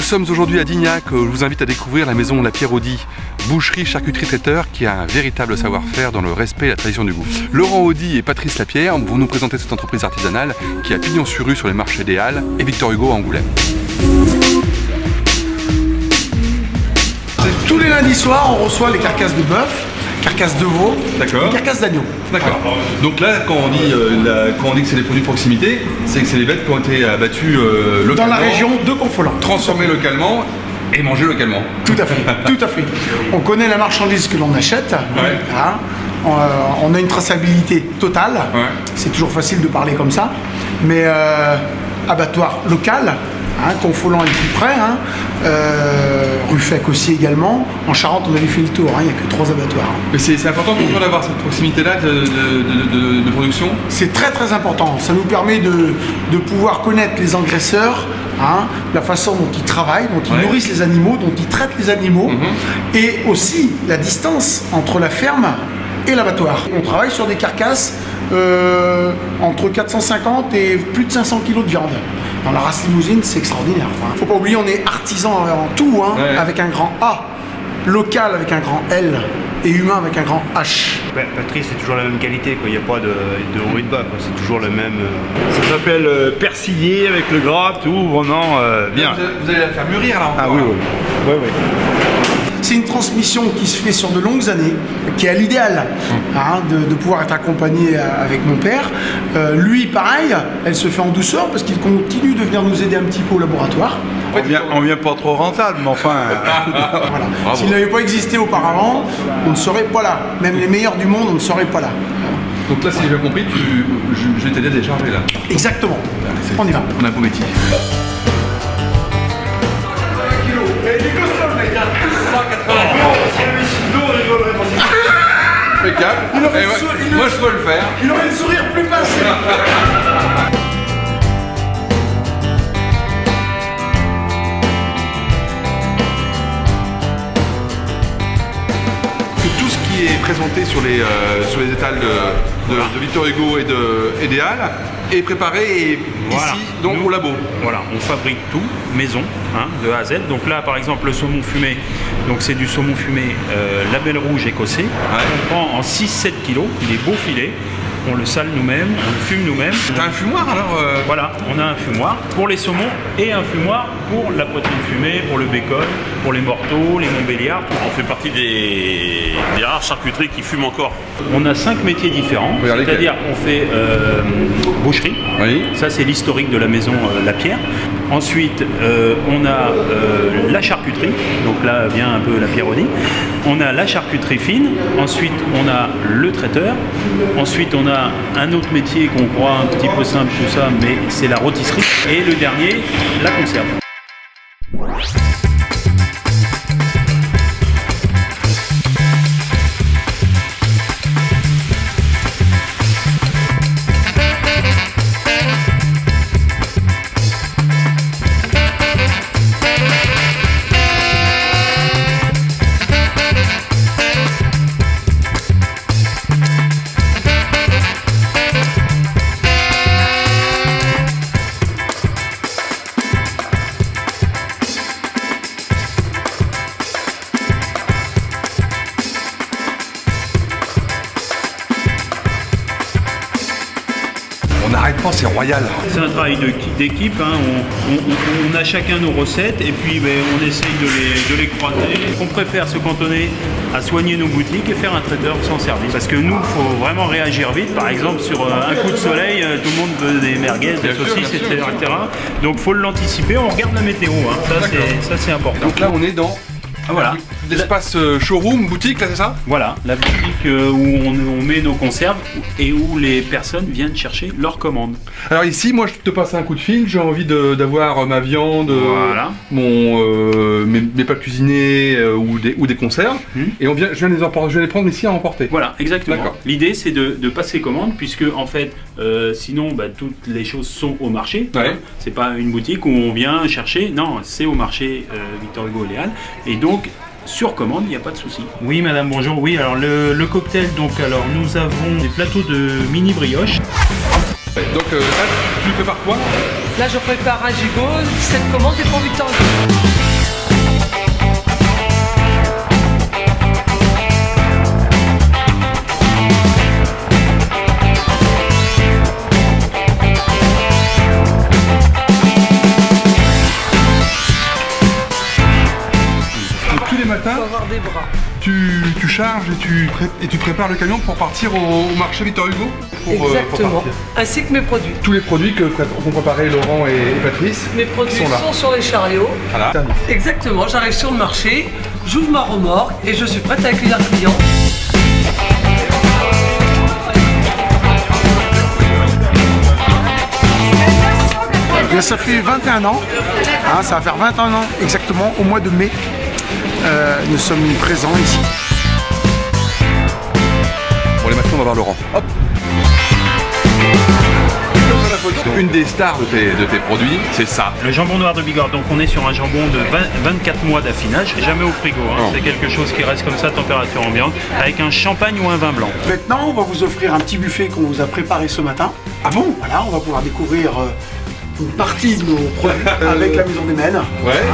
sommes aujourd'hui à Dignac, je vous invite à découvrir la maison La Pierre-Audi, boucherie, charcuterie, traiteur, qui a un véritable savoir-faire dans le respect et la tradition du goût. Laurent Audi et Patrice Lapierre vont nous présenter cette entreprise artisanale qui a pignon sur rue sur les marchés des Halles et Victor Hugo à Angoulême. Tous les lundis soirs, on reçoit les carcasses de bœuf, carcasses de veau, et carcasses d'agneau. D'accord. Donc là, quand on dit que c'est des produits de proximité, c'est que c'est des bêtes qui ont été abattues localement. Dans la région de Confolens. Transformées localement et mangées localement. Tout à fait, tout à fait. On connaît la marchandise que l'on achète. Ouais. Hein. On a une traçabilité totale. Ouais. C'est toujours facile de parler comme ça. Mais abattoir local, hein, Confolens est le plus près. Hein. Ruffec aussi également. En Charente, on avait fait le tour. Hein. Il n'y a que 3 abattoirs. Mais c'est important pour toi d'avoir cette proximité-là de production. C'est très très important. Ça nous permet de pouvoir connaître les engraisseurs, hein, la façon dont ils travaillent, dont ils nourrissent les animaux, dont ils traitent les animaux, et aussi la distance entre la ferme et l'abattoir. On travaille sur des carcasses entre 450 et plus de 500 kg de viande. Dans la race limousine, c'est extraordinaire. Faut pas oublier, on est artisan en tout, hein, avec un grand A, local avec un grand L, et humain avec un grand H. Patrice, c'est toujours la même qualité, quoi. Il n'y a pas de haut et de bas, quoi. C'est toujours le même. Ça s'appelle persillé avec le gras, tout, vraiment bien. Vous allez la faire mûrir là encore. Ah oui, oui. Oui, oui. C'est une transmission qui se fait sur de longues années, qui est à l'idéal, hein, de pouvoir être accompagné avec mon père. Lui, pareil, elle se fait en douceur parce qu'il continue de venir nous aider un petit peu au laboratoire. On vient pas trop rentable, mais enfin. Voilà. S'il n'avait pas existé auparavant, on ne serait pas là. Même les meilleurs du monde, on ne serait pas là. Donc là, si j'ai bien compris, je vais t'aider à décharger là. Exactement. On y va. On a un beau métier. Impeccable. Moi je peux le faire. Il aurait le sourire plus facile. Tout ce qui est présenté sur les étals de Victor Hugo et des Halles est préparé Voilà. ici, donc au labo. Voilà, on fabrique tout, maison, hein, de A à Z. Donc là, par exemple, le saumon fumé, donc c'est du saumon fumé label rouge écossais. On prend en 6-7 kg, des beaux filets. On le sale nous-mêmes, on le fume nous-mêmes. T'as un fumoir alors Voilà, on a un fumoir pour les saumons et un fumoir pour la protéine fumée, pour le bacon, pour les morteaux, les montbéliards. On fait partie des rares charcuteries qui fument encore. On a 5 métiers différents, Regardez c'est-à-dire qu'on fait boucherie, ça c'est l'historique de la maison La Pierre. Ensuite, on a la charcuterie, donc là vient un peu La Pierre-Audi. On a la charcuterie fine, ensuite on a le traiteur, ensuite on a un autre métier qu'on croit un petit peu simple tout ça, mais c'est la rôtisserie. Et le dernier, la conserve. On n'arrête pas, c'est royal. C'est un travail d'équipe, hein. On a chacun nos recettes et puis on essaye de les croiser. On préfère se cantonner à soigner nos boutiques et faire un traiteur sans service. Parce que nous, il faut vraiment réagir vite. Par exemple, sur un coup de soleil, tout le monde veut des merguez, des saucisses, etc. Donc il faut l'anticiper, on regarde la météo. Hein. Ça c'est important. Donc là on est dans voilà. l'espace showroom, boutique, là c'est ça? Voilà, la boutique où on met nos conserves et où les personnes viennent chercher leurs commandes. Alors ici, moi je te passe un coup de fil, j'ai envie d'avoir ma viande, Voilà. mes pâtes cuisinées ou des conserves, et je viens les prendre ici à emporter. Voilà, exactement. D'accord. L'idée c'est de passer commande puisque en fait, sinon toutes les choses sont au marché. Ouais. C'est pas une boutique où on vient chercher, non, c'est au marché Victor Hugo et les Halles. Et donc sur commande, il n'y a pas de souci. Oui madame, bonjour. Oui, alors le cocktail, donc alors nous avons des plateaux de mini brioche. Donc là, tu le prépares quoi? Là, je prépare un gigot, cette commande est pour Victor Hugo. Tu charges et tu prépares le camion pour partir au marché Victor Hugo Exactement, ainsi que mes produits. Tous les produits qu'ont préparé Laurent et Patrice. Mes produits sont là. sont sur les chariots. Voilà. Exactement, j'arrive sur le marché, j'ouvre ma remorque et je suis prête à accueillir le client. Bien, ça fait 21 ans, hein, ça va faire 21 ans exactement au mois de mai. Nous sommes présents ici. Bon, allez, maintenant on va voir Laurent. Hop. Une des stars de tes produits, c'est ça. Le jambon noir de Bigorre, donc on est sur un jambon de 24 mois d'affinage, jamais au frigo, hein. C'est quelque chose qui reste comme ça à température ambiante, avec un champagne ou un vin blanc. Maintenant, on va vous offrir un petit buffet qu'on vous a préparé ce matin. Ah bon? Voilà, on va pouvoir découvrir une partie de nos produits avec la Maison des Maines. Ouais.